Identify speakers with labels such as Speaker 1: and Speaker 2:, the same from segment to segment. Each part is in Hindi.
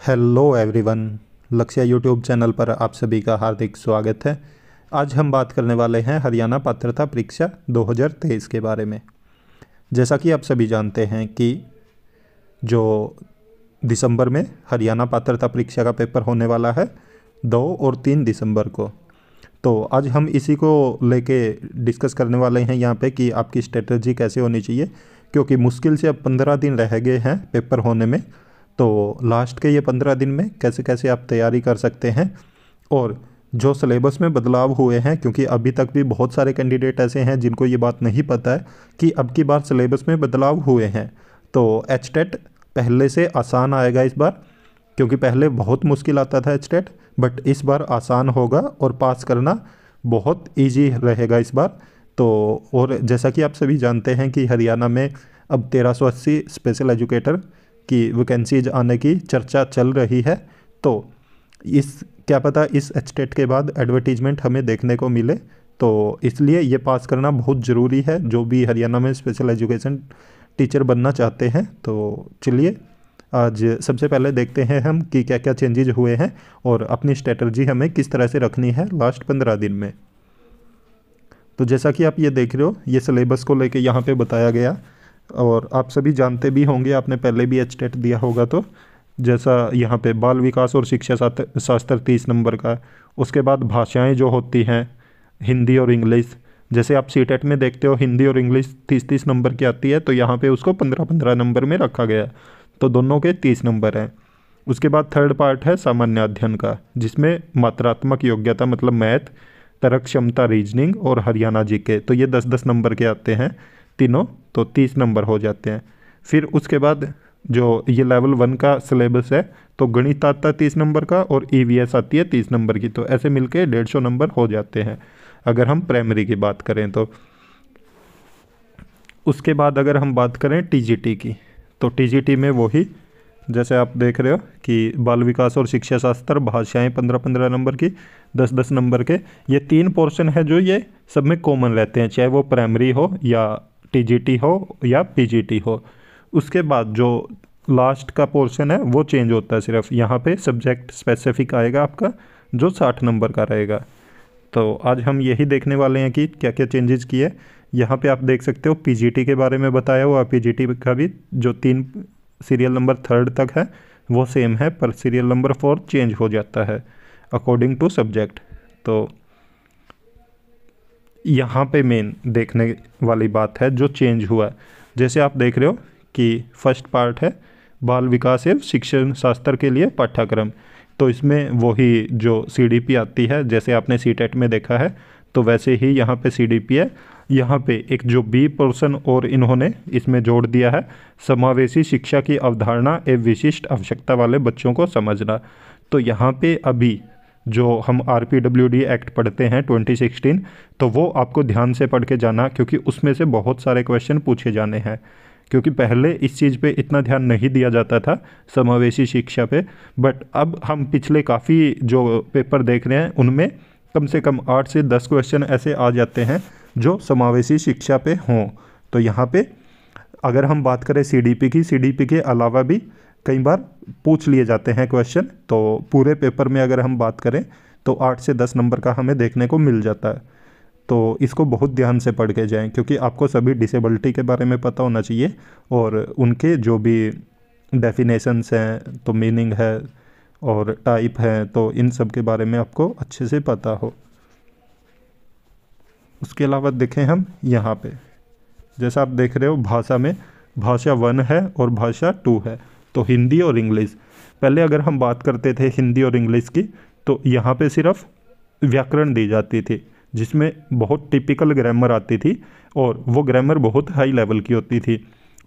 Speaker 1: Hello everyone. लक्ष्य यूट्यूब चैनल पर आप सभी का हार्दिक स्वागत है। आज हम बात करने वाले हैं हरियाणा पात्रता परीक्षा 2023 के बारे में। जैसा कि आप सभी जानते हैं कि जो दिसंबर में हरियाणा पात्रता परीक्षा का पेपर होने वाला है 2 और 3 दिसंबर को। तो आज हम इसी को लेके डिस्कस करने वाले हैं यहाँ पे कि आपकी स्ट्रेटजी कैसे होनी चाहिए, क्योंकि मुश्किल से अब 15 दिन रह गए हैं पेपर होने में। तो लास्ट के ये 15 दिन में कैसे कैसे आप तैयारी कर सकते हैं, और जो सिलेबस में बदलाव हुए हैं, क्योंकि अभी तक भी बहुत सारे कैंडिडेट ऐसे हैं जिनको ये बात नहीं पता है कि अब की बार सिलेबस में बदलाव हुए हैं। तो एचटेट पहले से आसान आएगा इस बार, क्योंकि पहले बहुत मुश्किल आता था एचटेट, बट इस बार आसान होगा और पास करना बहुत इजी रहेगा इस बार। तो और जैसा कि आप सभी जानते हैं कि हरियाणा में अब 1380 स्पेशल एजुकेटर की वैकेंसीज आने की चर्चा चल रही है। तो इस क्या पता इस एचटेट के बाद एडवर्टीजमेंट हमें देखने को मिले, तो इसलिए ये पास करना बहुत ज़रूरी है जो भी हरियाणा में स्पेशल एजुकेशन टीचर बनना चाहते हैं। तो चलिए आज सबसे पहले देखते हैं हम कि क्या क्या चेंजेज हुए हैं और अपनी स्ट्रेटजी हमें किस तरह से रखनी है लास्ट 15 दिन में। तो जैसा कि आप ये देख रहे हो, ये सिलेबस को लेके यहाँ पे बताया गया, और आप सभी जानते भी होंगे, आपने पहले भी एचटेट दिया होगा। तो जैसा यहाँ पे बाल विकास और शिक्षा शास्त्र 30 नंबर का, उसके बाद भाषाएं जो होती हैं हिंदी और इंग्लिश, जैसे आप सीटेट में देखते हो हिंदी और इंग्लिश 30-30 नंबर की आती है, तो यहाँ पे उसको 15-15 नंबर में रखा गया, तो दोनों के 30 नंबर हैं। उसके बाद थर्ड पार्ट है सामान्य अध्ययन का, जिसमें मात्रात्मक योग्यता मतलब मैथ, तर्क क्षमता रीजनिंग और हरियाणा जीके, तो ये 10-10 नंबर के आते हैं तीनों, तो 30 नंबर हो जाते हैं। फिर उसके बाद जो ये लेवल 1 का सिलेबस है, तो गणित आता है 30 नंबर का और ईवीएस आती है 30 नंबर की, तो ऐसे मिलके 150 नंबर हो जाते हैं अगर हम प्राइमरी की बात करें तो। उसके बाद अगर हम बात करें टीजीटी की, तो टीजीटी में वही जैसे आप देख रहे हो कि बाल विकास और शिक्षा शास्त्र, भाषाएं 15-15 नंबर की, 10-10 नंबर के, ये 3 पोर्शन है जो ये सब में कॉमन रहते हैं, चाहे वो प्राइमरी हो या टीजीटी हो या पीजीटी हो। उसके बाद जो लास्ट का पोर्शन है वो चेंज होता है, सिर्फ यहाँ पे सब्जेक्ट स्पेसिफिक आएगा आपका जो 60 नंबर का रहेगा। तो आज हम यही देखने वाले हैं कि क्या क्या चेंजेस किए। यहाँ पे आप देख सकते हो पीजीटी के बारे में बताया हुआ, पीजीटी का भी जो 3 सीरियल नंबर 3rd तक है वो सेम है, पर सीरियल नंबर 4 चेंज हो जाता है अकॉर्डिंग टू सब्जेक्ट। तो यहाँ पे मेन देखने वाली बात है जो चेंज हुआ, जैसे आप देख रहे हो कि फर्स्ट पार्ट है बाल विकास एवं शिक्षण शास्त्र के लिए पाठ्यक्रम, तो इसमें वही जो सीडीपी आती है, जैसे आपने सीटेट में देखा है, तो वैसे ही यहाँ पे सीडीपी है। यहाँ पे एक जो बी पोर्शन और इन्होंने इसमें जोड़ दिया है, समावेशी शिक्षा की अवधारणा एवं विशिष्ट आवश्यकता वाले बच्चों को समझना। तो यहाँ पे अभी जो हम RPWD एक्ट पढ़ते हैं 2016, तो वो आपको ध्यान से पढ़ के जाना, क्योंकि उसमें से बहुत सारे क्वेश्चन पूछे जाने हैं, क्योंकि पहले इस चीज़ पे इतना ध्यान नहीं दिया जाता था समावेशी शिक्षा पे, बट अब हम पिछले काफ़ी जो पेपर देख रहे हैं उनमें कम से कम 8 से 10 क्वेश्चन ऐसे आ जाते हैं जो समावेशी शिक्षा पे हों। तो यहाँ पे अगर हम बात करें सीडीपी के अलावा भी कई बार पूछ लिए जाते हैं क्वेश्चन, तो पूरे पेपर में अगर हम बात करें तो 8 से 10 नंबर का हमें देखने को मिल जाता है। तो इसको बहुत ध्यान से पढ़ के जाएं, क्योंकि आपको सभी डिसेबिलिटी के बारे में पता होना चाहिए, और उनके जो भी डेफिनेशंस हैं, तो मीनिंग है और टाइप है, तो इन सब के बारे में आपको अच्छे से पता हो। उसके अलावा देखें हम यहाँ पे, जैसा आप देख रहे हो भाषा में भाषा 1 है और भाषा 2 है, तो हिंदी और इंग्लिश। पहले अगर हम बात करते थे हिंदी और इंग्लिश की, तो यहाँ पे सिर्फ व्याकरण दी जाती थी, जिसमें बहुत टिपिकल ग्रामर आती थी, और वो ग्रामर बहुत हाई लेवल की होती थी।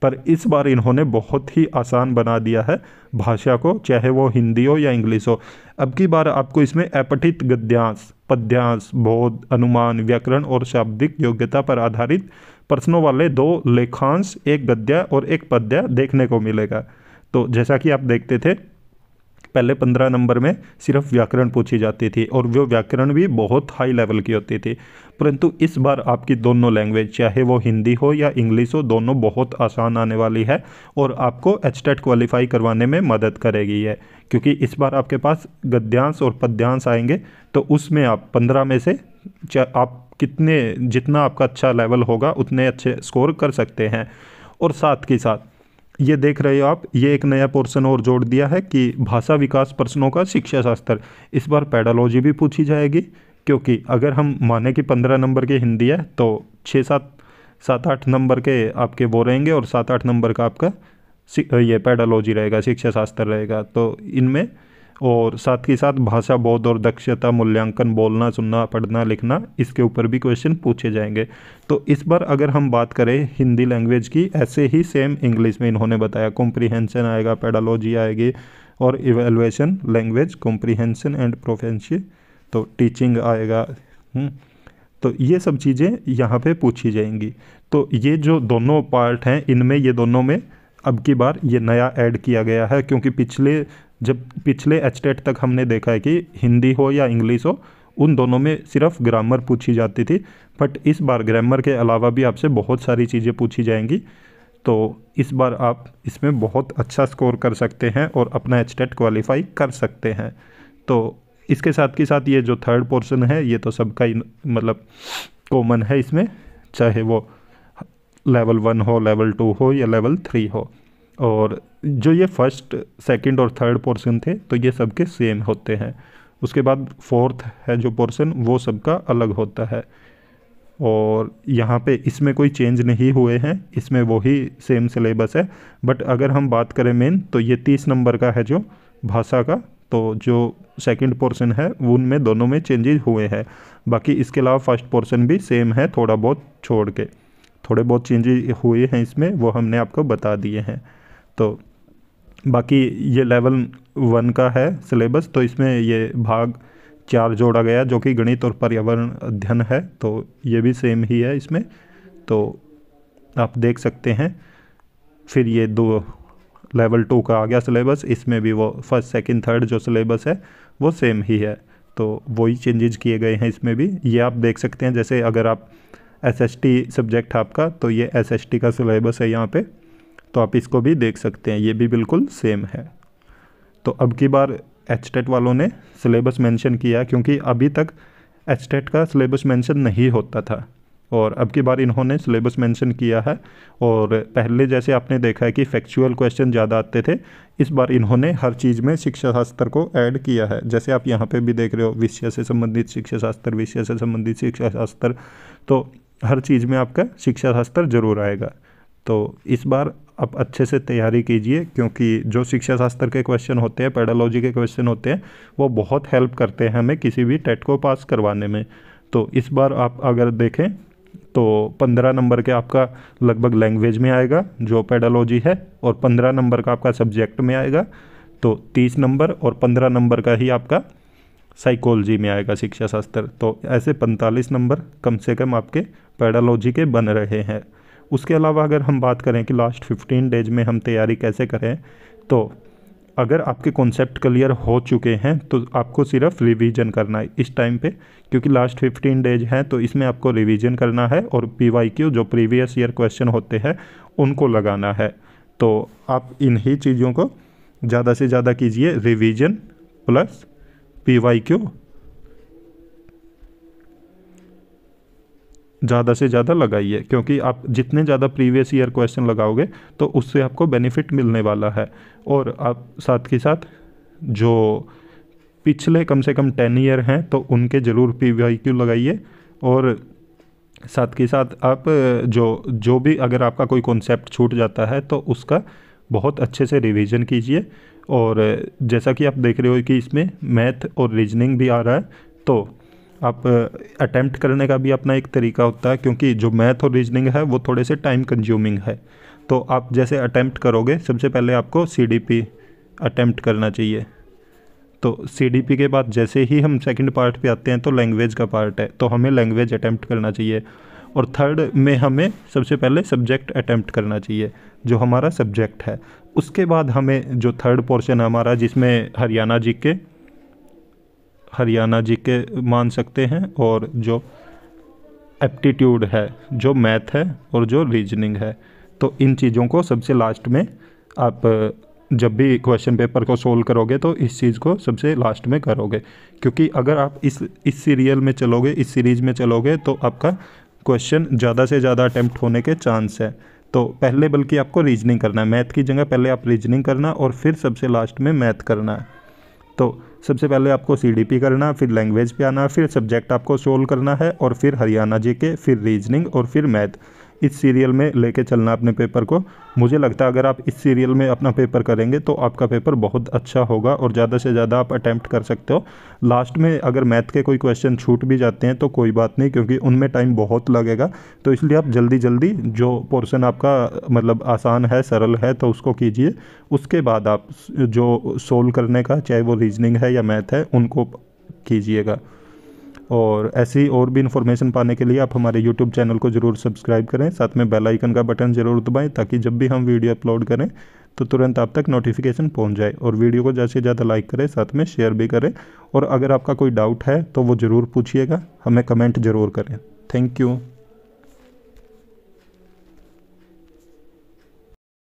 Speaker 1: पर इस बार इन्होंने बहुत ही आसान बना दिया है भाषा को, चाहे वो हिंदी हो या इंग्लिश हो। अब की बार आपको इसमें अपठित गद्यांश, पद्यांश, बोध, अनुमान, व्याकरण और शाब्दिक योग्यता पर आधारित प्रश्नों वाले 2 लेखांश, एक गद्य और एक पद्य देखने को मिलेगा। तो जैसा कि आप देखते थे पहले 15 नंबर में सिर्फ व्याकरण पूछी जाती थी और वो व्याकरण भी बहुत हाई लेवल की होती थी। परंतु इस बार आपकी दोनों लैंग्वेज, चाहे वो हिंदी हो या इंग्लिश हो, दोनों बहुत आसान आने वाली है और आपको एचटेट क्वालिफाई करवाने में मदद करेगी है। क्योंकि इस बार आपके पास गद्यांश और पद्यांश आएंगे, तो उसमें आप 15 में से आप जितना आपका अच्छा लेवल होगा उतने अच्छे स्कोर कर सकते हैं। और साथ के साथ ये देख रहे हो आप, ये एक नया पोर्शन और जोड़ दिया है कि भाषा विकास प्रश्नों का शिक्षा शास्त्र। इस बार पेडालॉजी भी पूछी जाएगी, क्योंकि अगर हम माने कि 15 नंबर की हिंदी है तो 7-8 नंबर के आपके वो रहेंगे और 7-8 नंबर का आपका ये पेडालॉजी रहेगा, शिक्षा शास्त्र रहेगा। तो इनमें और साथ ही साथ भाषा बोध और दक्षता मूल्यांकन, बोलना सुनना पढ़ना लिखना, इसके ऊपर भी क्वेश्चन पूछे जाएंगे। तो इस बार अगर हम बात करें हिंदी लैंग्वेज की, ऐसे ही सेम इंग्लिश में इन्होंने बताया, कॉम्प्रीहेंशन आएगा, पेडालॉजी आएगी और evaluation language comprehension and proficiency, तो टीचिंग आएगा। तो ये सब चीज़ें यहाँ पे पूछी जाएंगी। तो ये जो दोनों पार्ट हैं, इनमें ये दोनों में अब की बार ये नया ऐड किया गया है, क्योंकि पिछले एचटेट तक हमने देखा है कि हिंदी हो या इंग्लिश हो, उन दोनों में सिर्फ ग्रामर पूछी जाती थी। बट इस बार ग्रामर के अलावा भी आपसे बहुत सारी चीज़ें पूछी जाएंगी। तो इस बार आप इसमें बहुत अच्छा स्कोर कर सकते हैं और अपना एचटेट क्वालिफाई कर सकते हैं। तो इसके साथ ये जो थर्ड पोर्शन है, ये तो सबका ही मतलब कॉमन है इसमें, चाहे वो लेवल 1 हो, लेवल 2 हो या लेवल 3 हो। और जो ये फर्स्ट, सेकंड और थर्ड पोर्शन थे, तो ये सबके सेम होते हैं। उसके बाद फोर्थ है जो पोर्शन, वो सबका अलग होता है। और यहाँ पे इसमें कोई चेंज नहीं हुए हैं, इसमें वही सेम सिलेबस है। बट अगर हम बात करें मेन, तो ये 30 नंबर का है जो भाषा का, तो जो सेकंड पोर्शन है उनमें दोनों में चेंजेस हुए हैं। बाकी इसके अलावा फर्स्ट पोर्शन भी सेम है, थोड़ा बहुत छोड़ के थोड़े बहुत चेंजेस हुए हैं इसमें, वो हमने आपको बता दिए हैं। तो बाकी ये लेवल 1 का है सिलेबस, तो इसमें ये भाग 4 जोड़ा गया जो कि गणित और पर्यावरण अध्ययन है, तो ये भी सेम ही है इसमें, तो आप देख सकते हैं। फिर ये 2 लेवल 2 का आ गया सिलेबस, इसमें भी वो फर्स्ट सेकंड थर्ड जो सिलेबस है वो सेम ही है, तो वही चेंजेस किए गए हैं इसमें भी। ये आप देख सकते हैं, जैसे अगर आप SST सब्जेक्ट आपका, तो ये SST का सिलेबस है यहाँ पे, तो आप इसको भी देख सकते हैं, ये भी बिल्कुल सेम है। तो अब की बार एचटेट वालों ने सिलेबस मेंशन किया, क्योंकि अभी तक एचटेट का सिलेबस मेंशन नहीं होता था, और अब की बार इन्होंने सिलेबस मेंशन किया है। और पहले जैसे आपने देखा है कि फैक्चुअल क्वेश्चन ज़्यादा आते थे, इस बार इन्होंने हर चीज़ में शिक्षा शास्त्र को ऐड किया है। जैसे आप यहाँ पे भी देख रहे हो, विषय से संबंधित शिक्षा शास्त्र, विषय से संबंधित शिक्षा शास्त्र, तो हर चीज़ में आपका शिक्षा शास्त्र जरूर आएगा। तो इस बार आप अच्छे से तैयारी कीजिए, क्योंकि जो शिक्षा शास्त्र के क्वेश्चन होते हैं, पेडालॉजी के क्वेश्चन होते हैं, वो बहुत हेल्प करते हैं हमें किसी भी टेट को पास करवाने में। तो इस बार आप अगर देखें तो 15 नंबर के आपका लगभग लैंग्वेज में आएगा जो पेडालॉजी है, और 15 नंबर का आपका सब्जेक्ट में आएगा, तो 30 नंबर और 15 नंबर का ही आपका साइकोलॉजी में आएगा, शिक्षा शास्त्र। तो ऐसे 45 नंबर कम से कम आपके पेडालॉजी के बन रहे हैं। उसके अलावा अगर हम बात करें कि लास्ट 15 डेज में हम तैयारी कैसे करें, तो अगर आपके कॉन्सेप्ट क्लियर हो चुके हैं तो आपको सिर्फ रिवीजन करना है इस टाइम पे, क्योंकि लास्ट 15 डेज हैं, तो इसमें आपको रिवीजन करना है और PYQ जो प्रीवियस ईयर क्वेश्चन होते हैं उनको लगाना है। तो आप इन्हीं चीज़ों को ज़्यादा से ज़्यादा कीजिए, रिवीजन प्लस PYQ ज़्यादा से ज़्यादा लगाइए, क्योंकि आप जितने ज़्यादा प्रीवियस ईयर क्वेश्चन लगाओगे तो उससे आपको बेनिफिट मिलने वाला है। और आप साथ ही साथ जो पिछले कम से कम 10 ईयर हैं तो उनके ज़रूर PYQ लगाइए। और साथ ही साथ आप जो भी अगर आपका कोई कॉन्सेप्ट छूट जाता है तो उसका बहुत अच्छे से रिवीजन कीजिए। और जैसा कि आप देख रहे हो कि इसमें मैथ और रीजनिंग भी आ रहा है, तो आप अटेम्प्ट करने का भी अपना एक तरीका होता है, क्योंकि जो मैथ और रीजनिंग है वो थोड़े से टाइम कंज्यूमिंग है। तो आप जैसे अटेम्प्ट करोगे, सबसे पहले आपको CDP अटेम्प्ट करना चाहिए। तो CDP के बाद जैसे ही हम सेकंड पार्ट पे आते हैं तो लैंग्वेज का पार्ट है, तो हमें लैंग्वेज अटेम्प्ट करना चाहिए। और थर्ड में हमें सबसे पहले सब्जेक्ट अटेम्प्ट करना चाहिए जो हमारा सब्जेक्ट है। उसके बाद हमें जो थर्ड पोर्शन है हमारा, जिसमें हरियाणा जीके मान सकते हैं, और जो एप्टीट्यूड है, जो मैथ है, और जो रीजनिंग है, तो इन चीज़ों को सबसे लास्ट में आप जब भी क्वेश्चन पेपर को सोल्व करोगे तो इस चीज़ को सबसे लास्ट में करोगे, क्योंकि अगर आप इस सीरियल में चलोगे, इस सीरीज़ में चलोगे, तो आपका क्वेश्चन ज़्यादा से ज़्यादा अटैम्प्ट होने के चांस है। तो पहले बल्कि आपको रीजनिंग करना है, मैथ की जगह पहले आप रीजनिंग करना और फिर सबसे लास्ट में मैथ करना है। तो सबसे पहले आपको सीडीपी करना, फिर लैंग्वेज पे आना, फिर सब्जेक्ट आपको सोल्व करना है, और फिर हरियाणा जीके, फिर रीजनिंग और फिर मैथ। इस सीरियल में लेके चलना अपने पेपर को। मुझे लगता है अगर आप इस सीरियल में अपना पेपर करेंगे तो आपका पेपर बहुत अच्छा होगा और ज़्यादा से ज़्यादा आप अटैम्प्ट कर सकते हो। लास्ट में अगर मैथ के कोई क्वेश्चन छूट भी जाते हैं तो कोई बात नहीं, क्योंकि उनमें टाइम बहुत लगेगा। तो इसलिए आप जल्दी जल्दी जो पोर्शन आपका मतलब आसान है, सरल है, तो उसको कीजिए। उसके बाद आप जो सोल्व करने का, चाहे वो रीजनिंग है या मैथ है, उनको कीजिएगा। और ऐसी और भी इन्फॉर्मेशन पाने के लिए आप हमारे यूट्यूब चैनल को ज़रूर सब्सक्राइब करें, साथ में बेल आइकन का बटन ज़रूर दबाएं, ताकि जब भी हम वीडियो अपलोड करें तो तुरंत आप तक नोटिफिकेशन पहुंच जाए। और वीडियो को ज़्यादा से ज़्यादा लाइक करें, साथ में शेयर भी करें। और अगर आपका कोई डाउट है तो वो ज़रूर पूछिएगा, हमें कमेंट ज़रूर करें। Thank you.